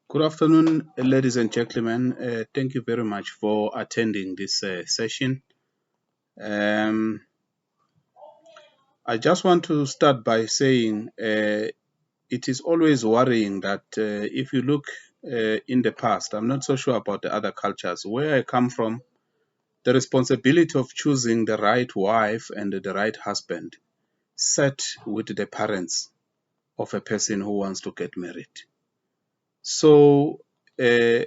Good afternoon, ladies and gentlemen. Thank you very much for attending this session. I just want to start by saying it is always worrying that if you look in the past, I'm not so sure about the other cultures. Where I come from, the responsibility of choosing the right wife and the right husband sat with the parents of a person who wants to get married. So the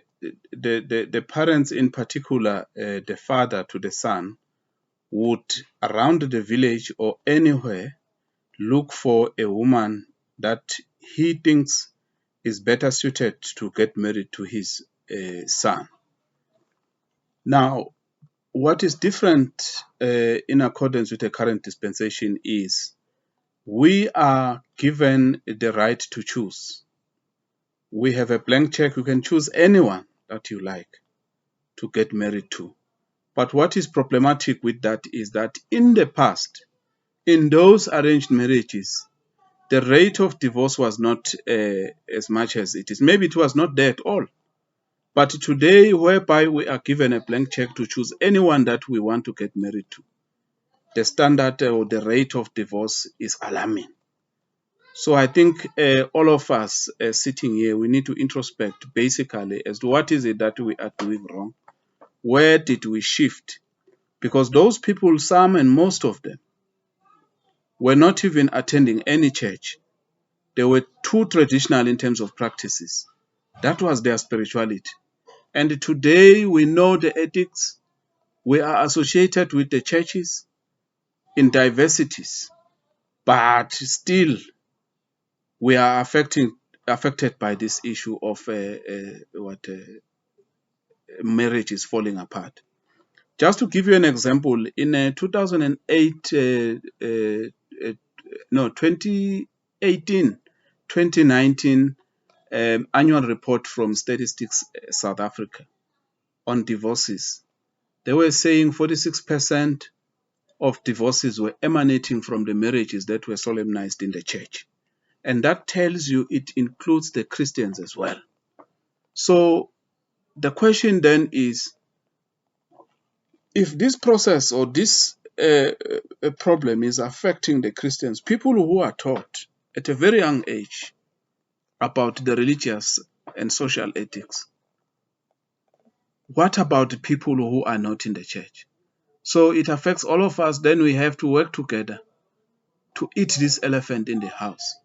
parents, in particular, the father to the son, would around the village or anywhere look for a woman that he thinks is better suited to get married to his son. Now, what is different in accordance with the current dispensation is we are given the right to choose. We have a blank check. You can choose anyone that you like to get married to. But what is problematic with that is that in the past, in those arranged marriages, the rate of divorce was not as much as it is. Maybe it was not there at all. But today, whereby we are given a blank check to choose anyone that we want to get married to, the standard or the rate of divorce is alarming. So I think all of us sitting here, we need to introspect basically as to what is it that we are doing wrong. Where did we shift? Because those people, some and most of them, were not even attending any church. They were too traditional in terms of practices. That was their spirituality. And today we know the ethics. We are associated with the churches in diversities, but still we are affected by this issue of marriage is falling apart. Just to give you an example, in 2019 annual report from Statistics South Africa on divorces, they were saying 46% of divorces were emanating from the marriages that were solemnized in the church. And that tells you it includes the Christians as well. So the question then is, if this process or this problem is affecting the Christians, people who are taught at a very young age about the religious and social ethics, what about the people who are not in the church? So it affects all of us. Then we have to work together to eat this elephant in the house.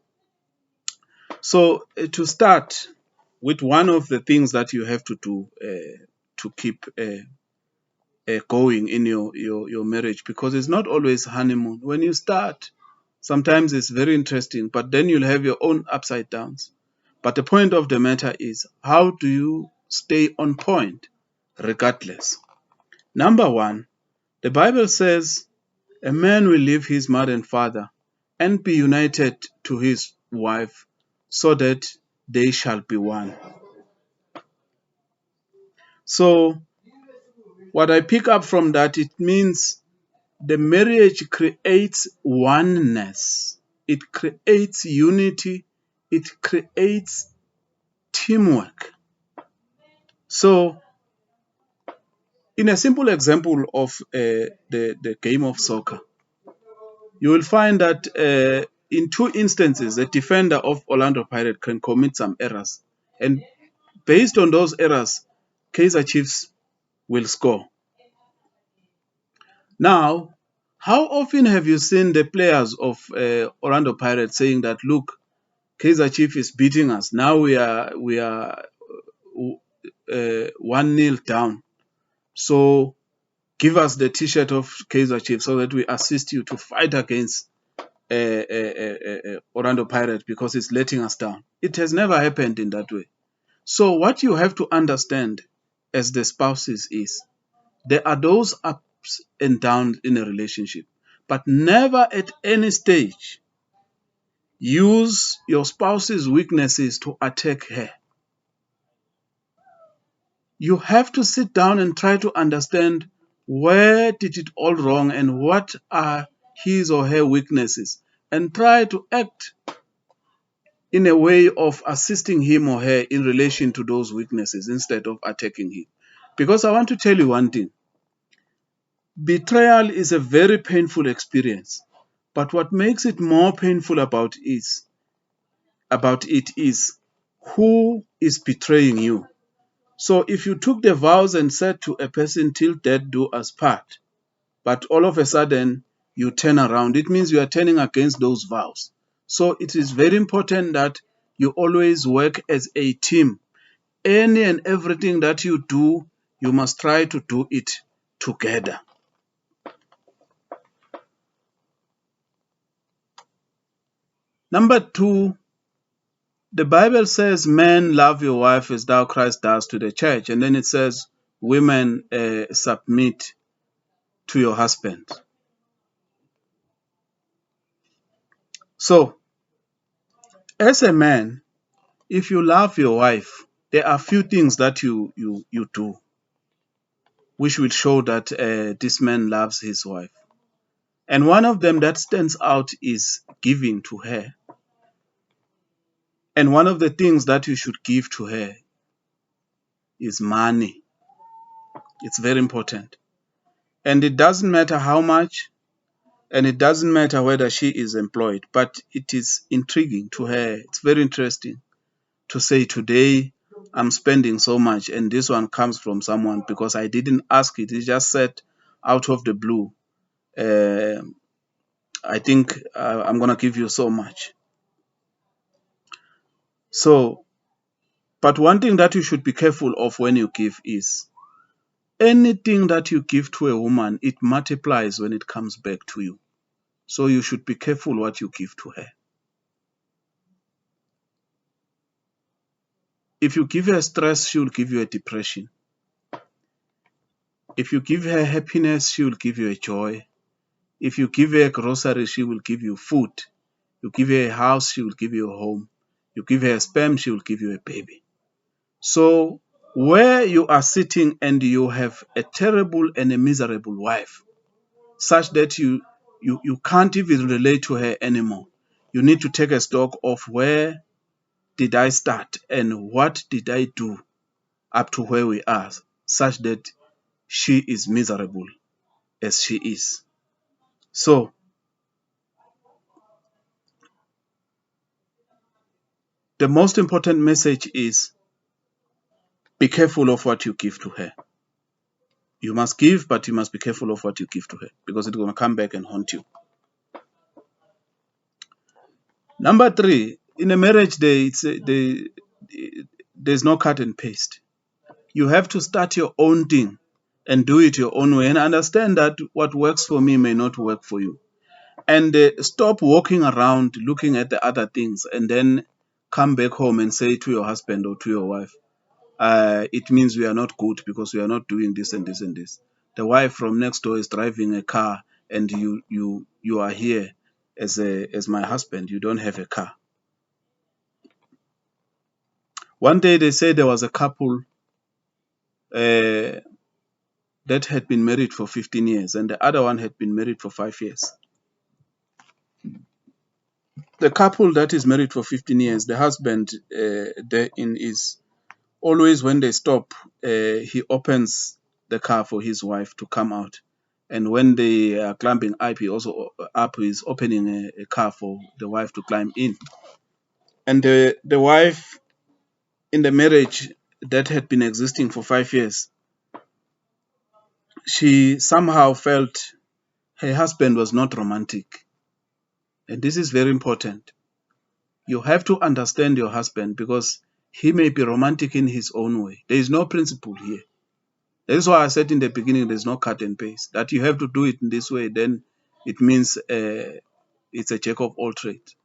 So to start with, one of the things that you have to do to keep going in your marriage, because it's not always honeymoon. When you start, sometimes it's very interesting, but then you'll have your own upside downs. But the point of the matter is, how do you stay on point regardless? Number one, the Bible says a man will leave his mother and father and be united to his wife, so that they shall be one. So what I pick up from that, it means the marriage creates oneness. It creates unity. It creates teamwork. So in a simple example of the game of soccer, you will find that in two instances, the defender of Orlando Pirates can commit some errors. And based on those errors, Kaizer Chiefs will score. Now, how often have you seen the players of Orlando Pirates saying that, look, Kaizer Chiefs is beating us. Now we are 1-0 down. So give us the T-shirt of Kaizer Chiefs so that we assist you to fight against Orlando Pirates because it's letting us down. It has never happened in that way. So what you have to understand as the spouses is, there are those ups and downs in a relationship, but never at any stage use your spouse's weaknesses to attack her. You have to sit down and try to understand where did it all wrong and what are his or her weaknesses, and try to act in a way of assisting him or her in relation to those weaknesses instead of attacking him. Because I want to tell you one thing. Betrayal is a very painful experience, but what makes it more painful about it is who is betraying you. So if you took the vows and said to a person, till death do us part, but all of a sudden you turn around, it means you are turning against those vows. So it is very important that you always work as a team. Any and everything that you do, you must try to do it together. Number 2, the Bible says, men, love your wife as thou Christ does to the church. And then it says, women, submit to your husband. So, as a man, if you love your wife, there are few things that you do which will show that this man loves his wife. And one of them that stands out is giving to her. And one of the things that you should give to her is money. It's very important. And it doesn't matter how much, and it doesn't matter whether she is employed, but it is intriguing to her. It's very interesting to say, today I'm spending so much, and this one comes from someone because I didn't ask it. It just said out of the blue, I think I'm going to give you so much. So, but one thing that you should be careful of when you give is anything that you give to a woman, it multiplies when it comes back to you. So you should be careful what you give to her. If you give her stress, she will give you a depression. If you give her happiness, she will give you a joy. If you give her a grocery, she will give you food. You give her a house, she will give you a home. You give her a sperm, she will give you a baby. So where you are sitting and you have a terrible and a miserable wife, such that you can't even relate to her anymore, you need to take a stock of where did I start and what did I do up to where we are, such that she is miserable as she is. So the most important message is, be careful of what you give to her. You must give, but you must be careful of what you give to her, because it's going to come back and haunt you. Number 3, in a marriage, there's no cut and paste. You have to start your own thing and do it your own way, and understand that what works for me may not work for you. And stop walking around looking at the other things and then come back home and say to your husband or to your wife, it means we are not good because we are not doing this and this and this. The wife from next door is driving a car, and you are here as my husband. You don't have a car. One day they say there was a couple that had been married for 15 years, and the other one had been married for 5 years. The couple that is married for 15 years, the husband therein is always, when they stop, he opens the car for his wife to come out. And when they are climbing up, he also is opening a car for the wife to climb in. And the wife in the marriage that had been existing for 5 years, she somehow felt her husband was not romantic. And this is very important. You have to understand your husband, because he may be romantic in his own way. There is no principle here. That is why I said in the beginning, there's no cut and paste. That you have to do it in this way, then it means it's a jack of all trades.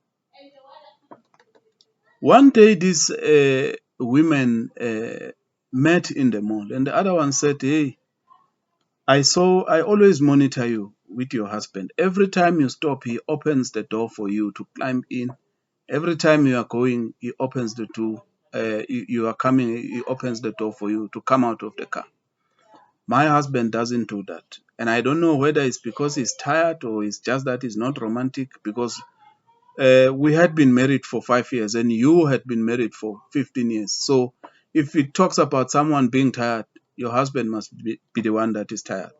One day, these women met in the mall, and the other one said, hey, I always monitor you with your husband. Every time you stop, he opens the door for you to climb in. Every time you are going, he opens the door. You are coming, he opens the door for you to come out of the car. My husband doesn't do that. And I don't know whether it's because he's tired or it's just that he's not romantic, because we had been married for 5 years and you had been married for 15 years. So if it talks about someone being tired, your husband must be the one that is tired.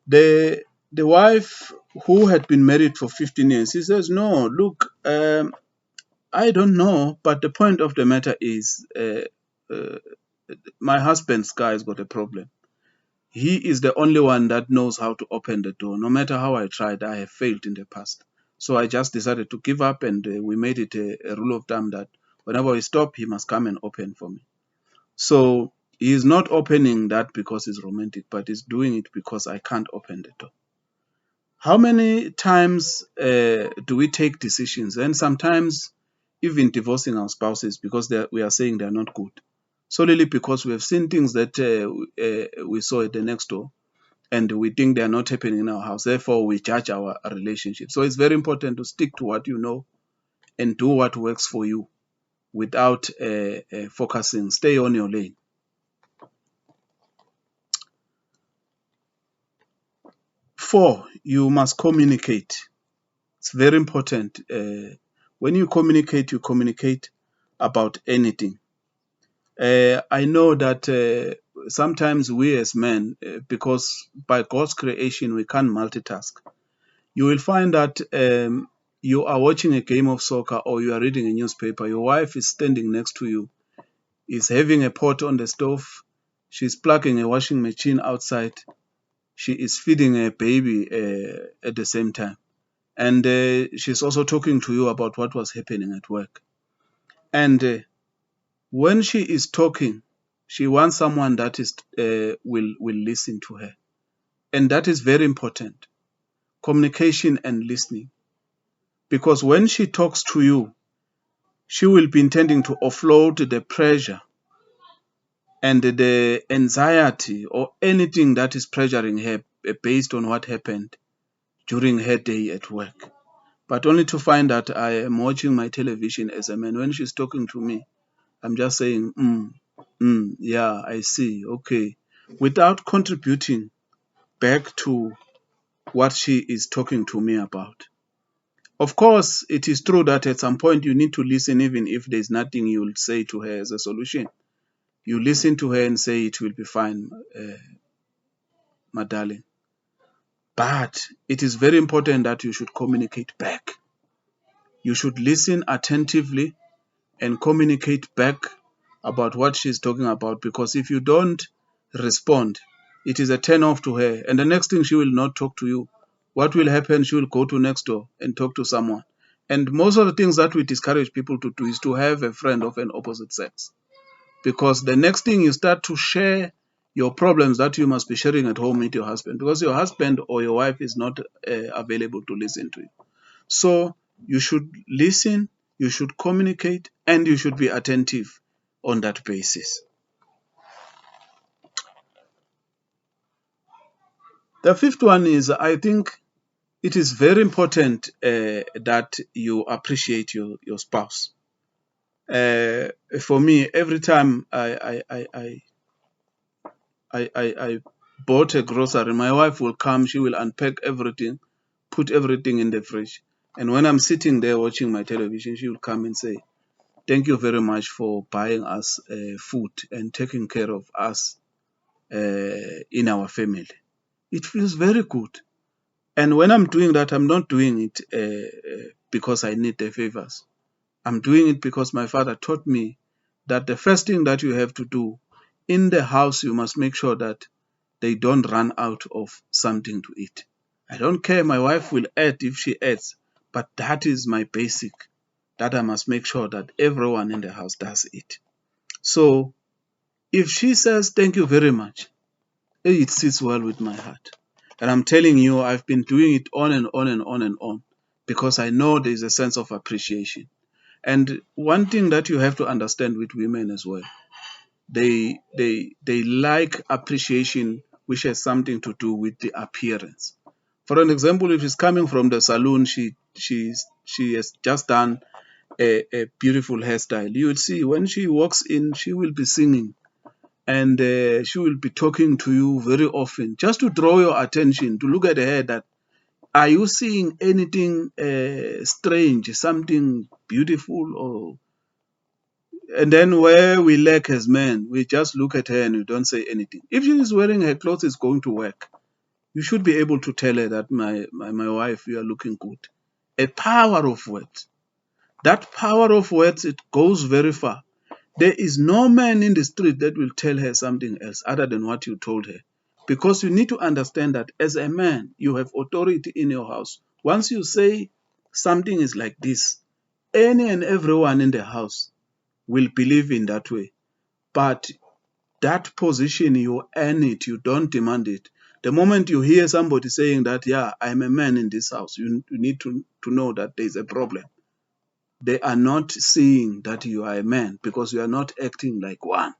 The wife who had been married for 15 years, he says, no, look, I don't know, but the point of the matter is my husband's guy has got a problem. He is the only one that knows how to open the door. No matter how I tried, I have failed in the past. So I just decided to give up, and we made it a rule of thumb that whenever we stop, he must come and open for me. So he is not opening that because he's romantic, but he's doing it because I can't open the door. How many times do we take decisions, and sometimes even divorcing our spouses because we are saying they're not good, solely because we have seen things that we saw at the next door, and we think they are not happening in our house. Therefore, we judge our relationship. So it's very important to stick to what you know and do what works for you without focusing. Stay on your lane. 4, you must communicate. It's very important. When you communicate about anything. I know that sometimes we as men, because by God's creation we can't multitask, you will find that you are watching a game of soccer or you are reading a newspaper. Your wife is standing next to you, is having a pot on the stove, she's plugging a washing machine outside, she is feeding a baby at the same time. And she's also talking to you about what was happening at work. And when she is talking, she wants someone that is will listen to her. And that is very important. Communication and listening. Because when she talks to you, she will be intending to offload the pressure and the anxiety or anything that is pressuring her based on what happened during her day at work. But only to find that I am watching my television as a man. When she's talking to me, I'm just saying, yeah, I see, okay, without contributing back to what she is talking to me about. Of course, it is true that at some point you need to listen, even if there's nothing you'll say to her as a solution. You listen to her and say it will be fine, my darling. But it is very important that you should communicate back. You should listen attentively and communicate back about what she's talking about, because if you don't respond, it is a turn off to her, and the next thing she will not talk to you. What will happen? She will go to next door and talk to someone. And most of the things that we discourage people to do is to have a friend of an opposite sex, because the next thing you start to share your problems that you must be sharing at home with your husband, because your husband or your wife is not available to listen to you. So you should listen, you should communicate, and you should be attentive on that basis. The 5th one is, I think it is very important that you appreciate your spouse. For me, every time I bought a grocery, my wife will come, she will unpack everything, put everything in the fridge. And when I'm sitting there watching my television, she will come and say, thank you very much for buying us food and taking care of us in our family. It feels very good. And when I'm doing that, I'm not doing it because I need the favors. I'm doing it because my father taught me that the first thing that you have to do in the house, you must make sure that they don't run out of something to eat. I don't care, my wife will add if she adds, but that is my basic, that I must make sure that everyone in the house does it. So if she says thank you very much, it sits well with my heart. And I'm telling you, I've been doing it on and on and on and on, because I know there's a sense of appreciation. And one thing that you have to understand with women as well, they like appreciation which has something to do with the appearance. For an example, if she's coming from the salon, she has just done a beautiful hairstyle. You will see when she walks in, she will be singing, and she will be talking to you very often, just to draw your attention, to look at her hair, that Are you seeing anything strange, something beautiful, or? And then where we lack as men, we just look at her and we don't say anything. If she is wearing her clothes, is going to work. You should be able to tell her that my wife, you are looking good. A power of words. That power of words, it goes very far. There is no man in the street that will tell her something else other than what you told her. Because you need to understand that as a man, you have authority in your house. Once you say something is like this, any and everyone in the house will believe in that way. But that position, you earn it, you don't demand it. The moment you hear somebody saying that, yeah, I'm a man in this house, you need to know that there's a problem. They are not seeing that you are a man because you are not acting like one.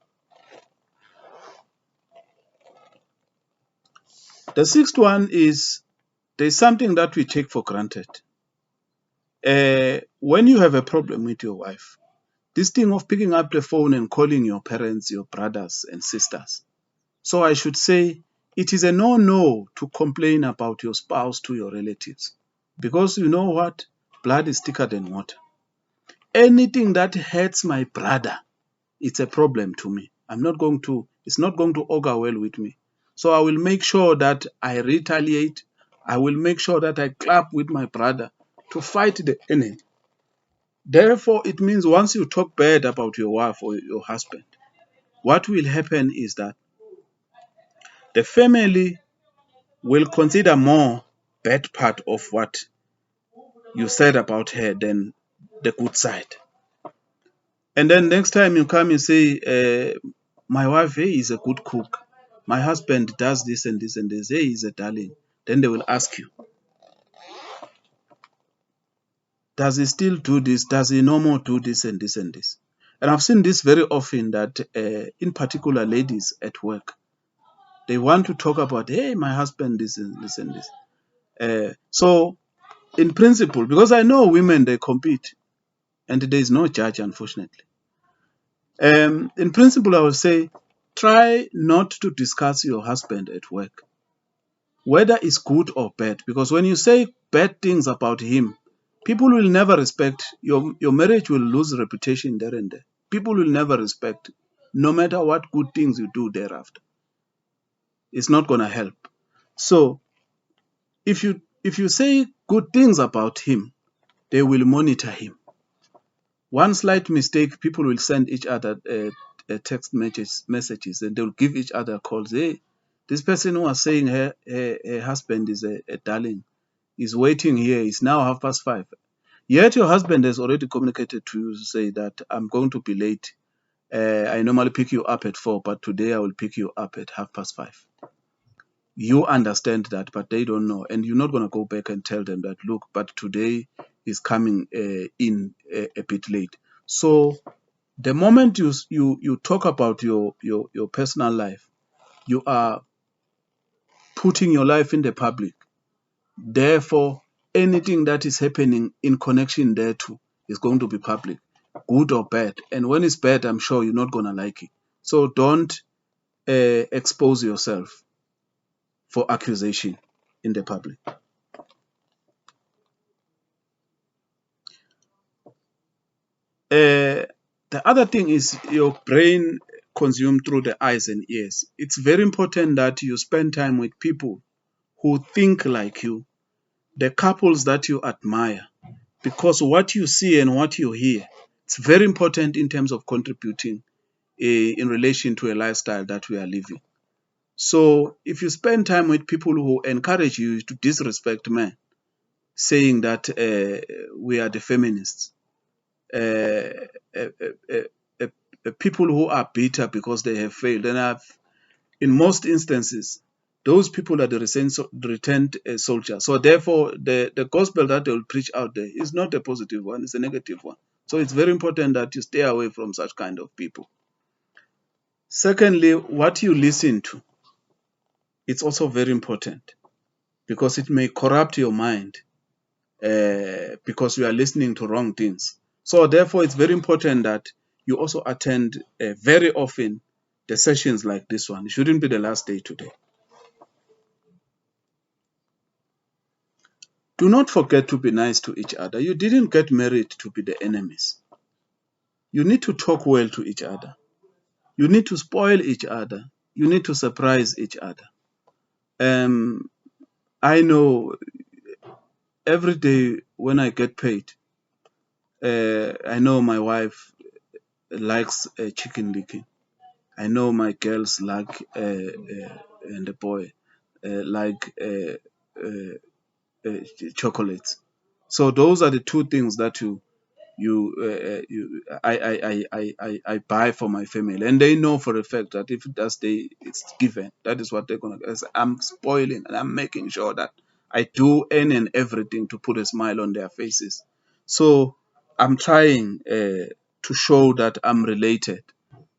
The sixth one is there's something that we take for granted. When you have a problem with your wife, this thing of picking up the phone and calling your parents, your brothers and sisters. So I should say it is a no-no to complain about your spouse to your relatives. Because you know what? Blood is thicker than water. Anything that hurts my brother, it's a problem to me. It's not going to augur well with me. So I will make sure that I retaliate. I will make sure that I clap with my brother to fight the enemy. Therefore, it means once you talk bad about your wife or your husband, what will happen is that the family will consider more bad part of what you said about her than the good side. And then next time you come, you say, my wife, hey, is a good cook. My husband does this and this and this. Hey, he's a darling. Then they will ask you, does he still do this? Does he no more do this and this and this? And I've seen this very often that, in particular, ladies at work, they want to talk about, hey, my husband, this and this and this. So, in principle, because I know women, they compete, and there is no judge, unfortunately. In principle, I would say, try not to discuss your husband at work, whether it's good or bad, because when you say bad things about him, people will never respect your marriage will lose reputation there and there. People will never respect, no matter what good things you do thereafter. It's not going to help. So if you say good things about him, they will monitor him. One slight mistake, people will send each other text messages, and they'll give each other calls. Hey, this person who was saying her husband is a darling is waiting here. It's now 5:30. Yet your husband has already communicated to you to say that I'm going to be late. I normally pick you up at 4, but today I will pick you up at 5:30. You understand that, but they don't know. And you're not going to go back and tell them that, look, but today is coming in a bit late. So the moment you talk about your personal life, you are putting your life in the public. Therefore, anything that is happening in connection thereto is going to be public, good or bad. And when it's bad, I'm sure you're not going to like it. So don't expose yourself for accusation in the public. The other thing is your brain consumed through the eyes and ears. It's very important that you spend time with people who think like you, the couples that you admire, because what you see and what you hear, it's very important in terms of contributing in relation to a lifestyle that we are living. So if you spend time with people who encourage you to disrespect men, saying that we are the feminists, uh, uh, uh, people who are bitter because they have failed, and in most instances, those people are the returned soldiers. So therefore, the gospel that they will preach out there is not a positive one, it's a negative one. So it's very important that you stay away from such kind of people. Secondly, what you listen to, it's also very important because it may corrupt your mind because you are listening to wrong things. So therefore, it's very important that you also attend very often the sessions like this one. It shouldn't be the last day today. Do not forget to be nice to each other. You didn't get married to be the enemies. You need to talk well to each other. You need to spoil each other. You need to surprise each other. I know every day when I get paid, I know my wife likes chicken licking. I know my girls like and the boy like chocolates. So those are the two things that I buy for my family, and they know for a fact that if that's it's given, that is what they're gonna get. I'm spoiling and I'm making sure that I do any and everything to put a smile on their faces. So I'm trying to show that I'm related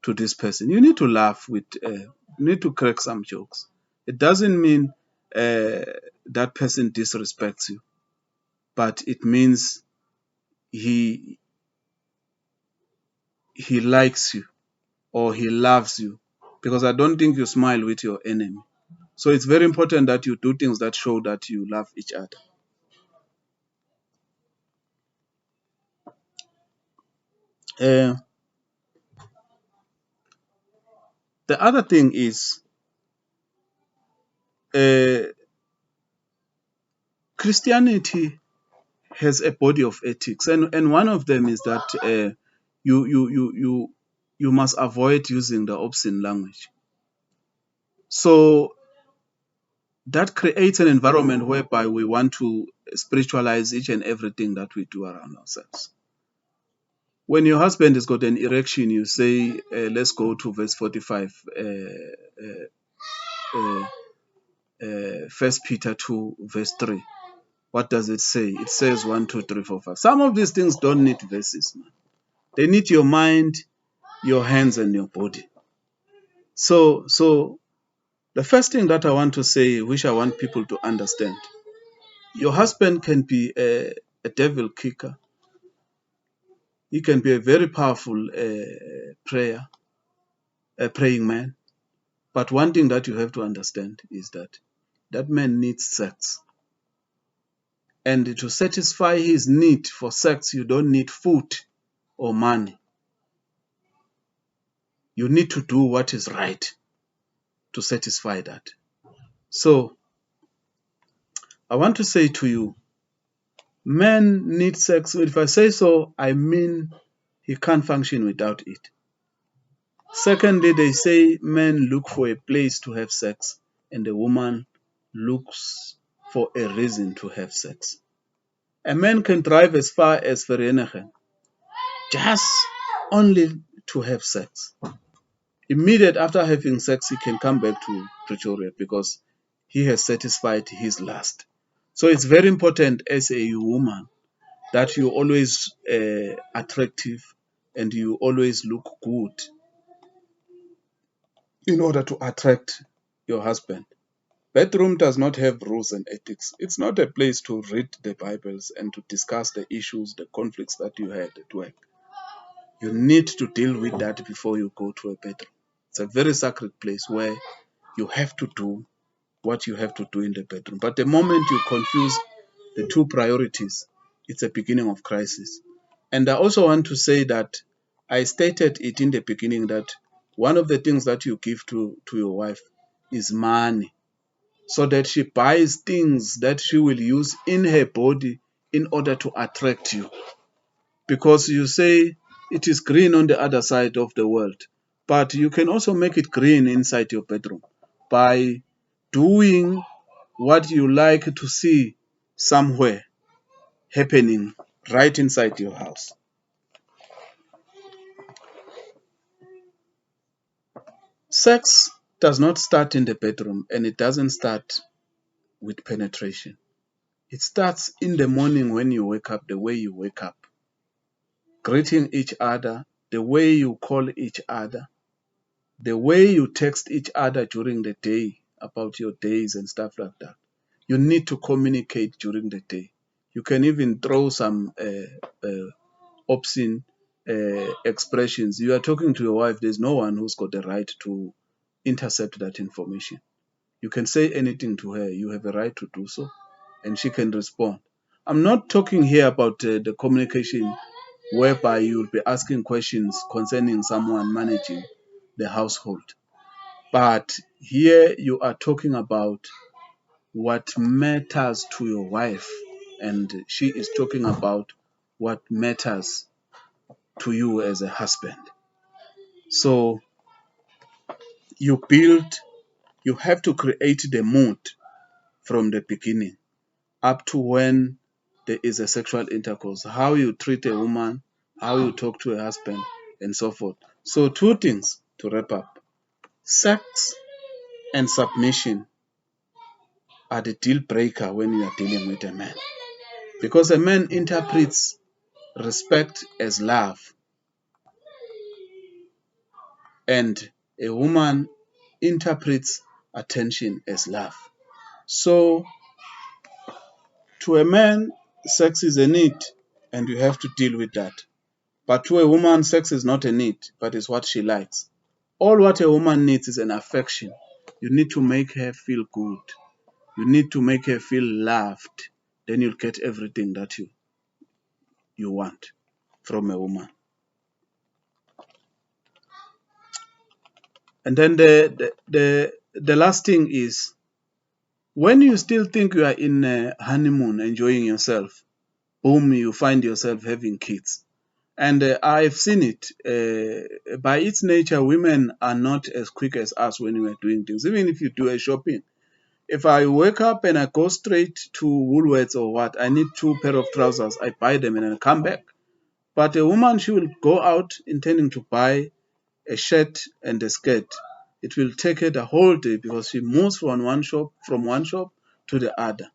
to this person. You need to laugh with, you need to crack some jokes. It doesn't mean that person disrespects you, but it means he he likes you or he loves you, because I don't think you smile with your enemy. So it's very important that you do things that show that you love each other. Uh, the other thing is uh, Christianity has a body of ethics, and one of them is that you you you you you must avoid using the obscene language. So that creates an environment whereby we want to spiritualize each and everything that we do around ourselves. When your husband has got an erection, you say, let's go to verse 45, First Peter 2, verse 3. What does it say? It says 1, 2, 3, 4, 5. Some of these things don't need verses, man. They need your mind, your hands, and your body. So the first thing that I want to say, which I want people to understand, your husband can be a devil kicker. He can be a very powerful praying man. But one thing that you have to understand is that that man needs sex. And to satisfy his need for sex, you don't need food or money. You need to do what is right to satisfy that. So I want to say to you, men need sex. If I say so, I mean he can't function without it. Secondly, they say men look for a place to have sex, and the woman looks for a reason to have sex. A man can drive as far as Vereeniging just only to have sex. Immediate after having sex, he can come back to Pretoria because he has satisfied his lust. So it's very important as a woman that you always attractive and you always look good in order to attract your husband. Bedroom does not have rules and ethics. It's not a place to read the Bibles and to discuss the issues, the conflicts that you had at work. You need to deal with that before you go to a bedroom. It's a very sacred place where you have to do what you have to do in the bedroom. But the moment you confuse the two priorities, it's a beginning of crisis. And I also want to say that I stated it in the beginning that one of the things that you give to your wife is money, so that she buys things that she will use in her body in order to attract you. Because you say it is green on the other side of the world, but you can also make it green inside your bedroom by doing what you like to see somewhere happening right inside your house. Sex does not start in the bedroom, and it doesn't start with penetration. It starts in the morning when you wake up, the way you wake up, greeting each other, the way you call each other, the way you text each other during the day about your days and stuff like that. You need to communicate during the day. You can even throw some obscene expressions. You are talking to your wife, there's no one who's got the right to intercept that information. You can say anything to her, you have a right to do so, and she can respond. I'm not talking here about the communication whereby you'll be asking questions concerning someone managing the household. But here you are talking about what matters to your wife, and she is talking about what matters to you as a husband. So you have to create the mood from the beginning up to when there is a sexual intercourse, how you treat a woman, how you talk to a husband, and so forth. So 2 things to wrap up. Sex and submission are the deal breaker when you are dealing with a man. Because a man interprets respect as love, and a woman interprets attention as love. So to a man, sex is a need, and you have to deal with that. But to a woman, sex is not a need, but it's what she likes. All what a woman needs is an affection. You need to make her feel good. You need to make her feel loved. Then you'll get everything that you want from a woman. And then the last thing is, when you still think you are in a honeymoon, enjoying yourself, boom, you find yourself having kids. And I've seen it. By its nature, women are not as quick as us when we are doing things. Even if you do a shopping, if I wake up and I go straight to Woolworths or what, I need 2 pair of trousers, I buy them and I come back. But a woman, she will go out intending to buy a shirt and a skirt. It will take her the whole day because she moves from one shop to the other,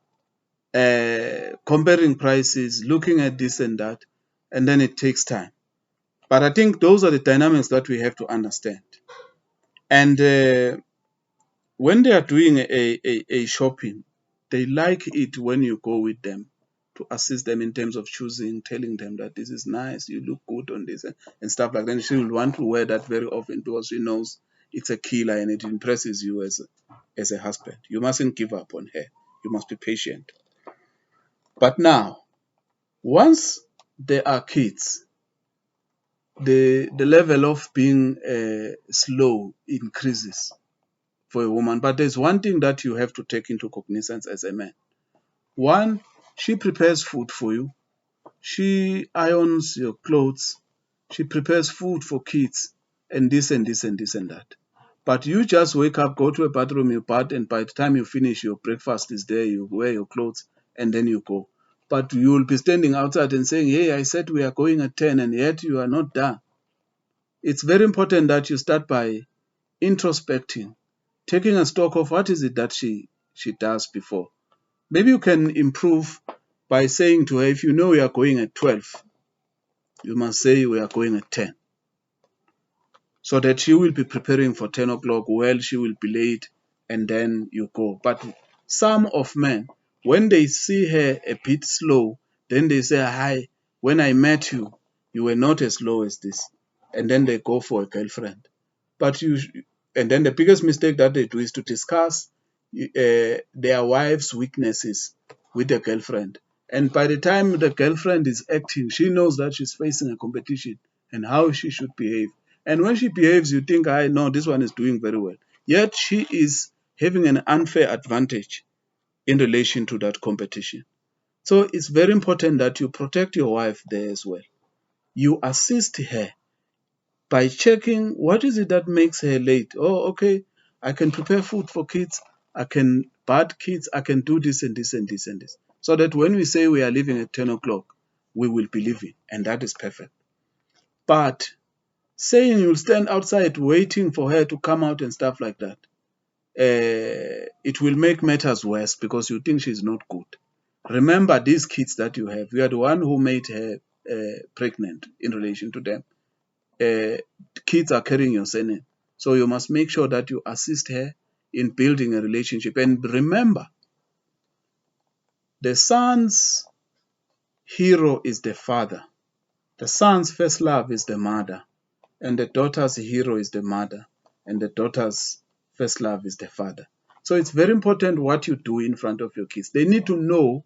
comparing prices, looking at this and that, and then it takes time. But I think those are the dynamics that we have to understand. And when they are doing a shopping, they like it when you go with them to assist them in terms of choosing, telling them that this is nice, you look good on this, and stuff like that. And she will want to wear that very often because she knows it's a killer and it impresses you as a husband. You mustn't give up on her. You must be patient. But now, once there are kids, the level of being slow increases for a woman. But there's one thing that you have to take into cognizance as a man. One, she prepares food for you. She irons your clothes. She prepares food for kids and this and this and this and that. But you just wake up, go to a bathroom, you bath, and by the time you finish, your breakfast is there, you wear your clothes, and then you go. But you will be standing outside and saying, hey, I said we are going at 10, and yet you are not done. It's very important that you start by introspecting, taking a stock of what is it that she does before. Maybe you can improve by saying to her, if you know we are going at 12, you must say we are going at 10. So that she will be preparing for 10 o'clock, well, she will be late, and then you go. But some of men, when they see her a bit slow, then they say, hi, when I met you, you were not as slow as this. And then they go for a girlfriend. And then the biggest mistake that they do is to discuss their wife's weaknesses with the girlfriend. And by the time the girlfriend is acting, she knows that she's facing a competition and how she should behave. And when she behaves, you think, I know this one is doing very well. Yet she is having an unfair advantage in relation to that competition. So it's very important that you protect your wife there as well. You assist her by checking what is it that makes her late. Oh, okay, I can prepare food for kids, I can bath kids, I can do this and this and this and this. So that when we say we are leaving at 10 o'clock, we will be leaving, and that is perfect. But saying you'll stand outside waiting for her to come out and stuff like that, it will make matters worse because you think she's not good. Remember these kids that you have. You are the one who made her pregnant in relation to them. Kids are carrying your surname. So you must make sure that you assist her in building a relationship. And remember, the son's hero is the father. The son's first love is the mother. And the daughter's hero is the mother. And the daughter's first love is the father. So it's very important what you do in front of your kids. They need to know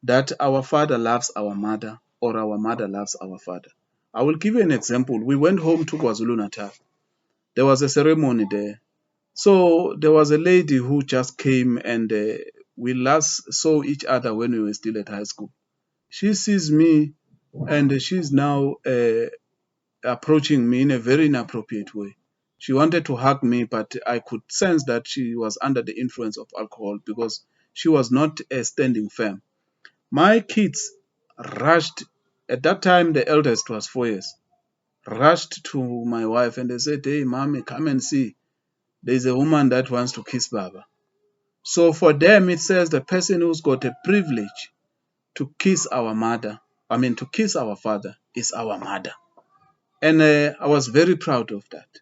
that our father loves our mother or our mother loves our father. I will give you an example. We went home to KwaZulu-Natal. There was a ceremony there. So there was a lady who just came, and we last saw each other when we were still at high school. She sees me, and she's now approaching me in a very inappropriate way. She wanted to hug me, but I could sense that she was under the influence of alcohol because she was not standing firm. My kids rushed. At that time, the eldest was 4 years. Rushed to my wife and they said, "Hey, mommy, come and see. There's a woman that wants to kiss Baba." So for them, it says the person who's got a privilege to kiss our mother, to kiss our father, is our mother. And I was very proud of that.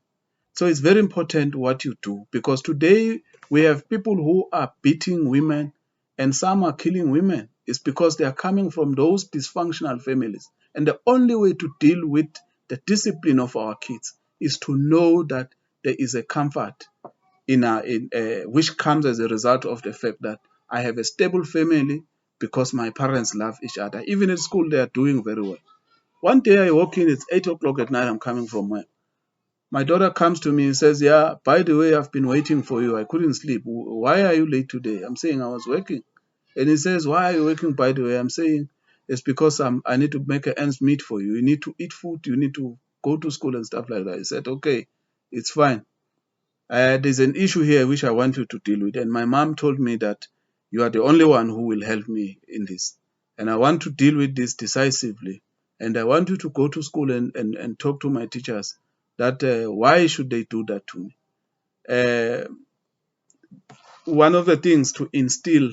So it's very important what you do, because today we have people who are beating women and some are killing women. It's because they are coming from those dysfunctional families. And the only way to deal with the discipline of our kids is to know that there is a comfort which comes as a result of the fact that I have a stable family because my parents love each other. Even at school, they are doing very well. One day I walk in, it's 8 o'clock at night, I'm coming from work. My daughter comes to me and says, "Yeah, by the way, I've been waiting for you. I couldn't sleep. Why are you late today?" I'm saying I was working. And he says, "Why are you working, by the way?" I'm saying, "It's because I need to make ends meet for you. You need to eat food. You need to go to school and stuff like that." He said, "Okay, it's fine. There's an issue here which I want you to deal with. And my mom told me that you are the only one who will help me in this. And I want to deal with this decisively. And I want you to go to school and talk to my teachers that why should they do that to me?" One of the things to instill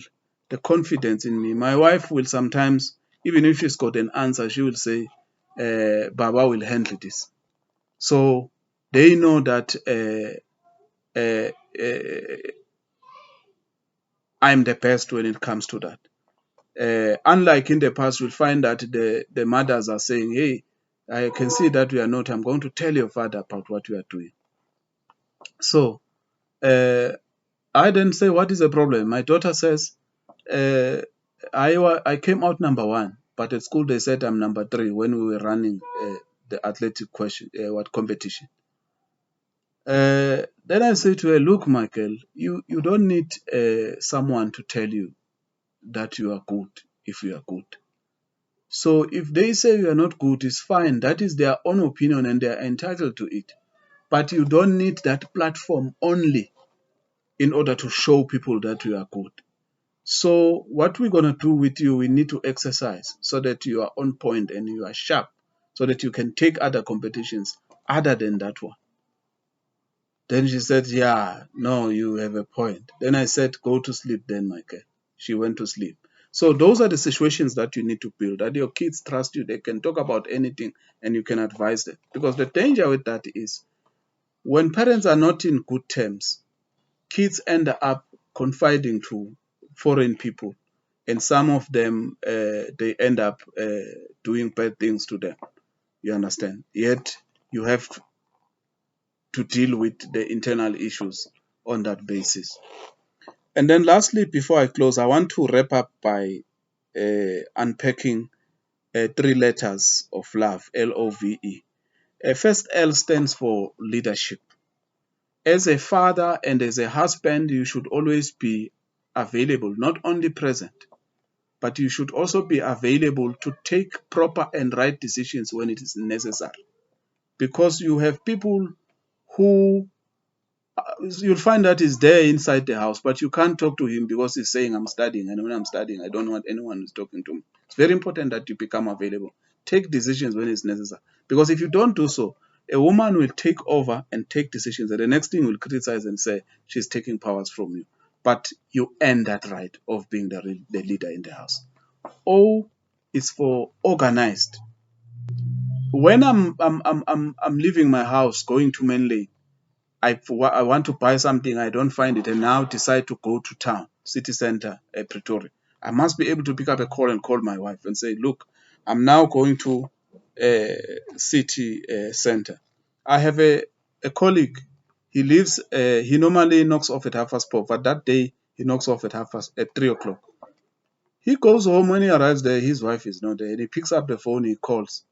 the confidence in me, my wife will sometimes, even if she's got an answer, she will say, "Baba will handle this." So they know that I'm the best when it comes to that. Unlike in the past, you'll find that the mothers are saying, "Hey, I can see that we are not. I'm going to tell your father about what you are doing." So I then say, "What is the problem?" My daughter says, I came out number one, but at school they said I'm number three when we were running the athletic competition. Then I say to her, "Look, Michael, you don't need someone to tell you that you are good if you are good. So if they say you are not good, it's fine. That is their own opinion and they are entitled to it. But you don't need that platform only in order to show people that you are good. So what we're going to do with you, we need to exercise so that you are on point and you are sharp so that you can take other competitions other than that one." Then she said, "Yeah, no, you have a point." Then I said, "Go to sleep then, Michael." She went to sleep. So those are the situations that you need to build, that your kids trust you. They can talk about anything and you can advise them. Because the danger with that is when parents are not in good terms, kids end up confiding to foreign people. And some of them, they end up doing bad things to them. You understand? Yet you have to deal with the internal issues on that basis. And then lastly, before I close, I want to wrap up by unpacking three letters of love, LOVE. First L stands for leadership. As a father and as a husband, you should always be available, not only present, but you should also be available to take proper and right decisions when it is necessary. Because you have people who you'll find that he's there inside the house, but you can't talk to him because he's saying, "I'm studying, and when I'm studying, I don't want anyone who's talking to me." It's very important that you become available. Take decisions when it's necessary. Because if you don't do so, a woman will take over and take decisions, and the next thing will criticize and say she's taking powers from you. But you earn that right of being the leader in the house. O is for organized. When I'm leaving my house going to main lane, I want to buy something, I don't find it, and now decide to go to town, city center, Pretoria. I must be able to pick up a call and call my wife and say, "Look, I'm now going to city center. I have a colleague. He lives. He normally knocks off at 4:30, but that day he knocks off at 3 o'clock. He goes home. When he arrives there, his wife is not there. And he picks up the phone. He calls.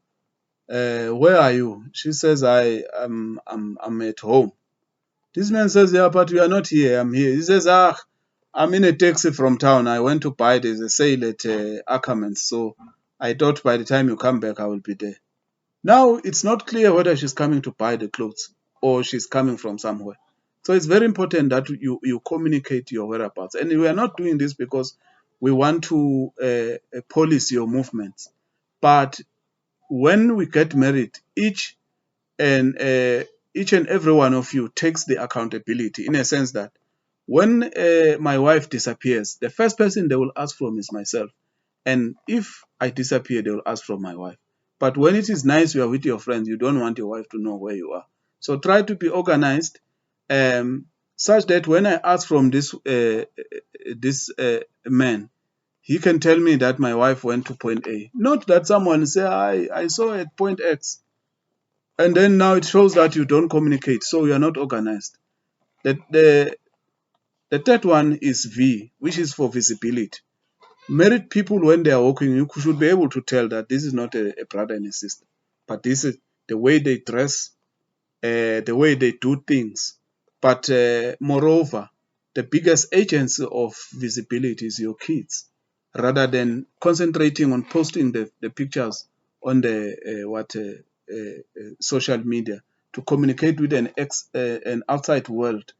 Where are you? She says, I'm at home. This man says, yeah, but you are not here. I'm here. He says, I'm in a taxi from town. I went to buy there's a sale at Ackerman's. So I thought by the time you come back, I will be there. Now, it's not clear whether she's coming to buy the clothes or she's coming from somewhere. So it's very important that you communicate your whereabouts. And we are not doing this because we want to police your movements. But when we get married, and each and every one of you takes the accountability in a sense that when my wife disappears, the first person they will ask from is myself. And if I disappear, they will ask from my wife. But when it is nice, you are with your friends, you don't want your wife to know where you are. So try to be organized, such that when I ask from this man, he can tell me that my wife went to point A. Not that someone say, I saw at point X. And then now it shows that you don't communicate, so you are not organized. The third one is V, which is for visibility. Married people, when they are walking, you should be able to tell that this is not a brother and a sister, but this is the way they dress, the way they do things. But moreover, the biggest agency of visibility is your kids, rather than concentrating on posting the pictures on the social media to communicate with an outside world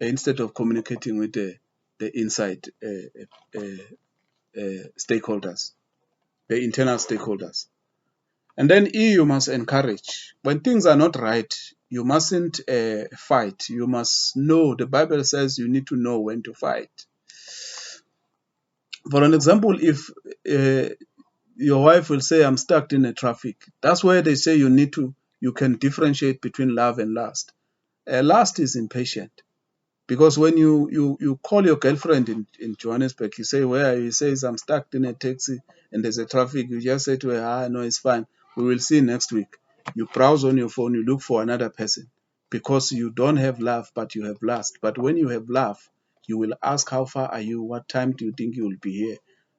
instead of communicating with the inside stakeholders, the internal stakeholders. And then E, you must encourage. When things are not right, you mustn't fight. You must know. The Bible says you need to know when to fight. For an example, if your wife will say, I'm stuck in a traffic, that's where they say you can differentiate between love and lust. Lust is impatient. Because when you call your girlfriend in Johannesburg, you say, where are you? He says, I'm stuck in a taxi and there's a traffic. You just say to her, no, it's fine. We will see next week. You browse on your phone, you look for another person because you don't have love, but you have lust. But when you have love, you will ask, how far are you? What time do you think you will be here?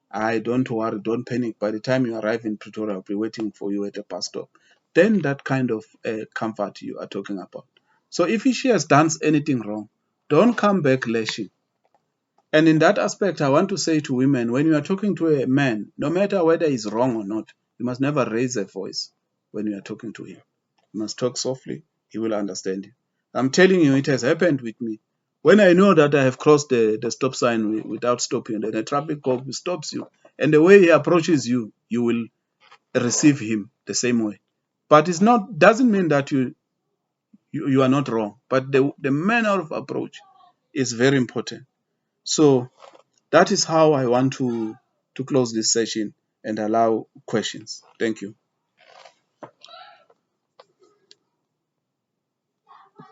I don't worry, don't panic. By the time you arrive in Pretoria, I'll be waiting for you at the bus stop. Then that kind of comfort you are talking about. So if she has done anything wrong, don't come back lashing. And in that aspect, I want to say to women, when you are talking to a man, no matter whether he's wrong or not, you must never raise a voice when you are talking to him. You must talk softly. He will understand you. I'm telling you, it has happened with me. When I know that I have crossed the stop sign without stopping, then a traffic cop stops you. And the way he approaches you, you will receive him the same way. But it's not doesn't mean that you are not wrong. But the manner of approach is very important. So that is how I want to close this session and allow questions. Thank you.